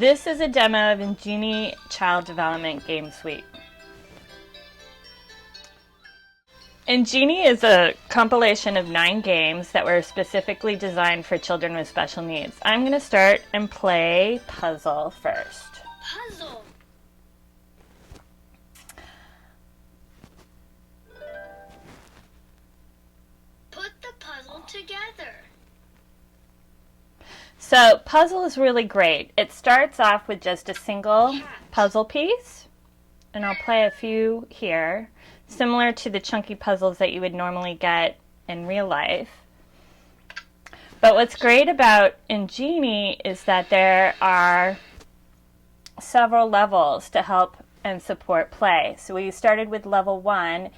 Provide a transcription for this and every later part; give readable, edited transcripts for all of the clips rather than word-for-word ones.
This is a demo of Injini Child Development Game Suite. Injini is a compilation of 9 games that were specifically designed for children with special needs. I'm going to start and play Puzzle first. Puzzle. Put the puzzle together. So Puzzle is really great. It starts off with just a single puzzle piece, and I'll play a few here, similar to the chunky puzzles that you would normally get in real life. But what's great about Injini is that there are several levels to help and support play. So we started with level 1,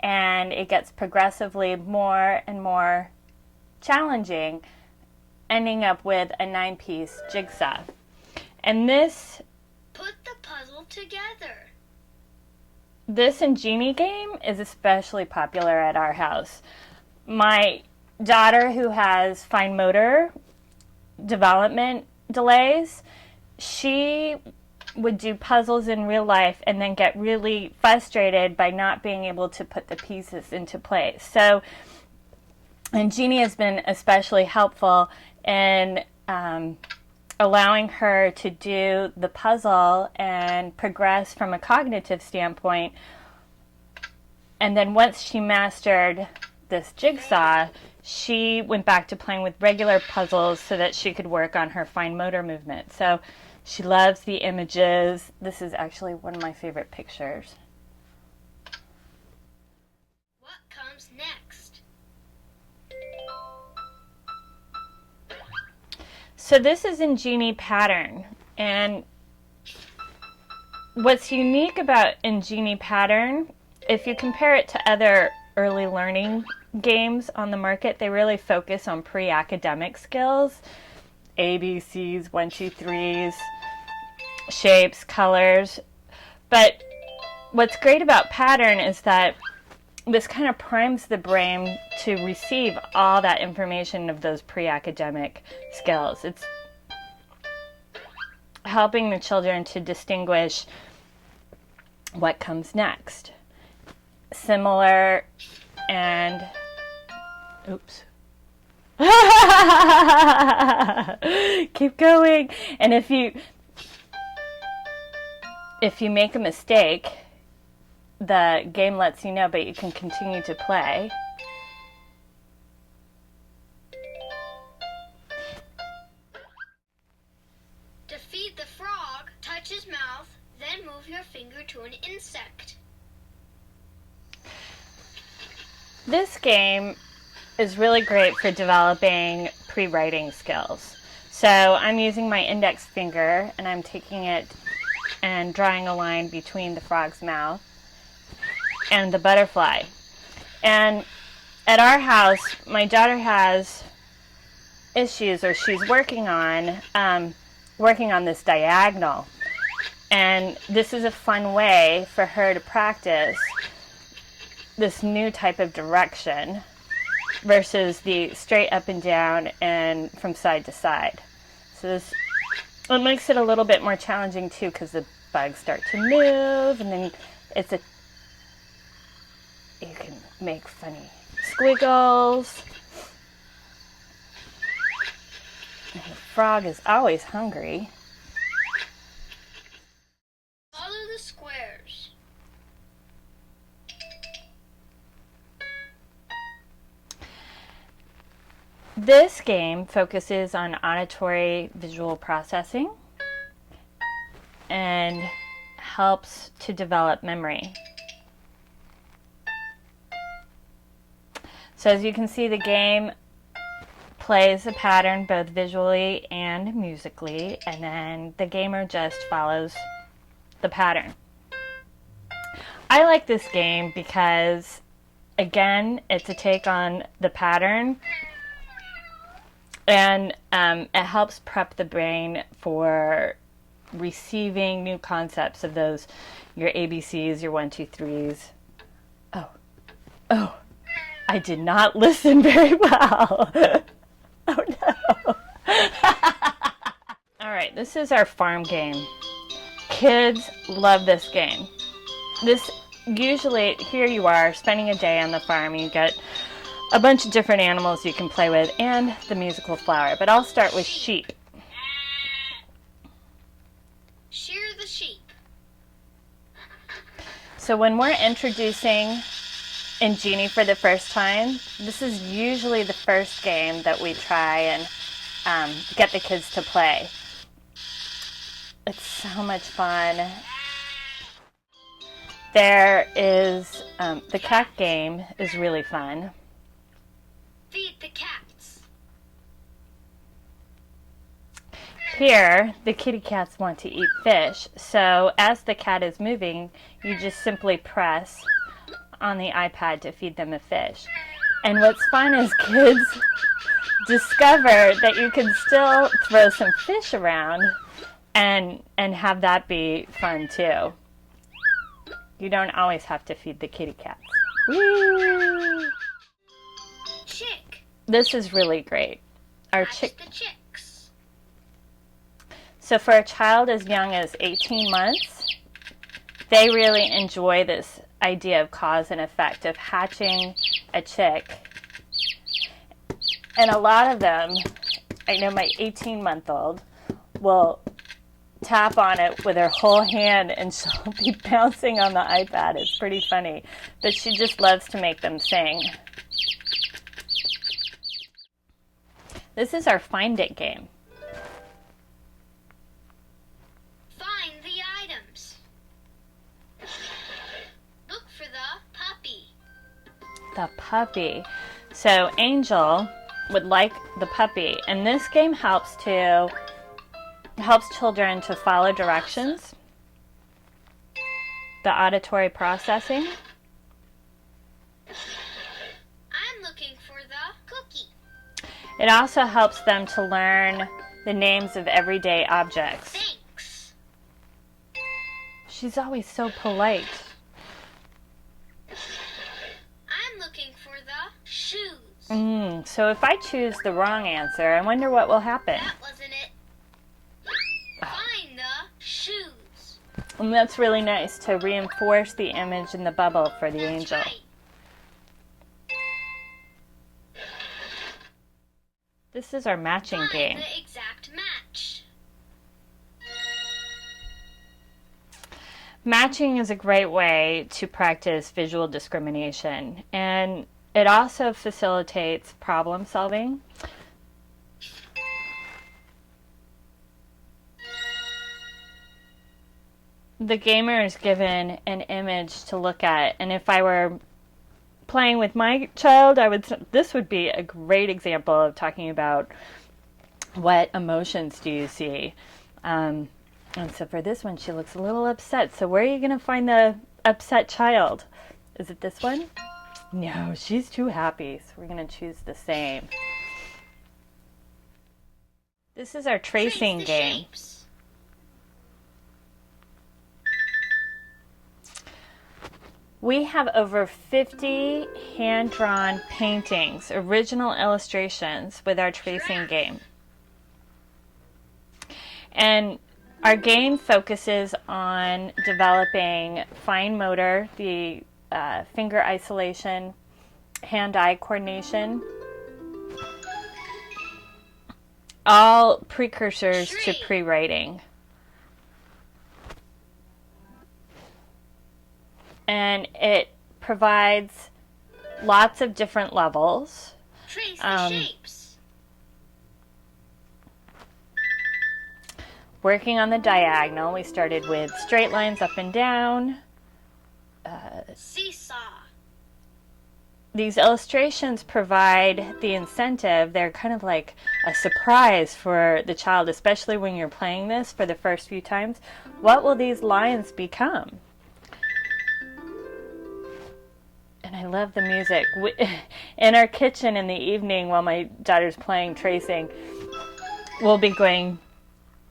and it gets progressively more and more challenging, ending up with a 9-piece jigsaw. And this Put the puzzle together. This Injini game is especially popular at our house. My daughter, who has fine motor development delays, she would do puzzles in real life and then get really frustrated by not being able to put the pieces into place. So Injini has been especially helpful in allowing her to do the puzzle and progress from a cognitive standpoint. And then once she mastered this jigsaw, she went back to playing with regular puzzles so that she could work on her fine motor movement. So she loves the images. This is actually one of my favorite pictures. What comes next? So this is Injini Pattern, and what's unique about Injini Pattern, if you compare it to other early learning games on the market, they really focus on pre-academic skills, ABCs, 1, 2, 3s, shapes, colors. But what's great about Pattern is that this kind of primes the brain to receive all that information of those pre-academic skills. It's helping the children to distinguish what comes next. Similar and, oops. Keep going. And if you make a mistake, the game lets you know, but you can continue to play. To feed the frog, touch his mouth, then move your finger to an insect. This game is really great for developing pre-writing skills. So I'm using my index finger and I'm taking it and drawing a line between the frog's mouth and the butterfly. And at our house, my daughter has issues, or she's working on this diagonal. And this is a fun way for her to practice this new type of direction versus the straight up and down and from side to side. So it makes it a little bit more challenging too, because the bugs start to move, and then you can make funny squiggles. And the frog is always hungry. Follow the squares. This game focuses on auditory visual processing and helps to develop memory. So as you can see, the game plays a pattern both visually and musically, and then the gamer just follows the pattern. I like this game because, again, it's a take on the pattern, and it helps prep the brain for receiving new concepts of those, your ABCs, your 1, 2, 3s. Oh, I did not listen very well. Oh no. All right, This is our farm game. Kids love this game. This usually, here you are spending a day on the farm. You get a bunch of different animals you can play with and the musical flower. But I'll start with sheep. Shear the sheep. So when we're introducing Injini for the first time, this is usually the first game that we try and get the kids to play. It's so much fun. There is the cat game is really fun. Feed the cats. Here, the kitty cats want to eat fish, so as the cat is moving, you just simply press on the iPad to feed them a fish. And what's fun is kids discover that you can still throw some fish around and have that be fun too. You don't always have to feed the kitty cats. Woo! Chick. This is really great. Our Catch chick. the chicks. So for a child as young as 18 months, they really enjoy this idea of cause and effect, of hatching a chick. And a lot of them, I know my 18-month-old will tap on it with her whole hand and she'll be bouncing on the iPad. It's pretty funny. But she just loves to make them sing. This is our Find It game. Find the items. Look for the puppy. The puppy. So Angel would like the puppy, and this game helps children to follow directions, the auditory processing. I'm looking for the cookie. It also helps them to learn the names of everyday objects. Thanks. She's always so polite. I'm looking for the shoes. So if I choose the wrong answer, I wonder what will happen. That wasn't it. Find the shoes. And that's really nice to reinforce the image in the bubble for the That's angel. right. This is our matching Find game. the exact match. Matching is a great way to practice visual discrimination, and it also facilitates problem solving. The gamer is given an image to look at, and if I were playing with my child, this would be a great example of talking about what emotions do you see. And so for this one, she looks a little upset. So where are you going to find the upset child? Is it this one? No, she's too happy. So we're going to choose the same. This is our tracing Trace the game. shapes. We have over 50 hand-drawn paintings, original illustrations with our tracing game. And our game focuses on developing fine motor, the finger isolation, hand-eye coordination, all precursors to pre-writing. And it provides lots of different levels. Trace the shapes. Working on the diagonal, we started with straight lines up and down. Seesaw. These illustrations provide the incentive. They're kind of like a surprise for the child, especially when you're playing this for the first few times. What will these lines become? And I love the music. In our kitchen in the evening while my daughter's playing tracing, we'll be going,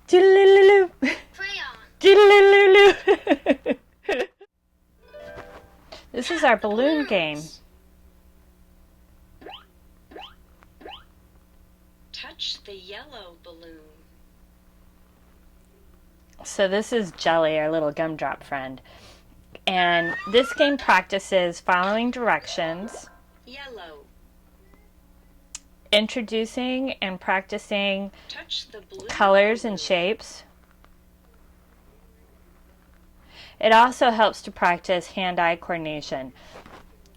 diddle-loo-loo, Crayon. diddle-loo-loo. This is our balloon game. Touch the yellow balloon. So this is Jelly, our little gumdrop friend. And this game practices following directions, Yellow. introducing and practicing Touch the blue colors and shapes. It also helps to practice hand-eye coordination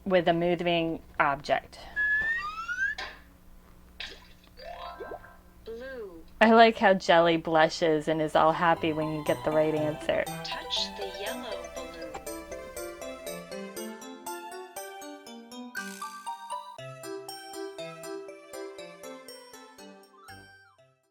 with a moving object. Blue. I like how Jelly blushes and is all happy when you get the right answer. Touch the yellow balloon.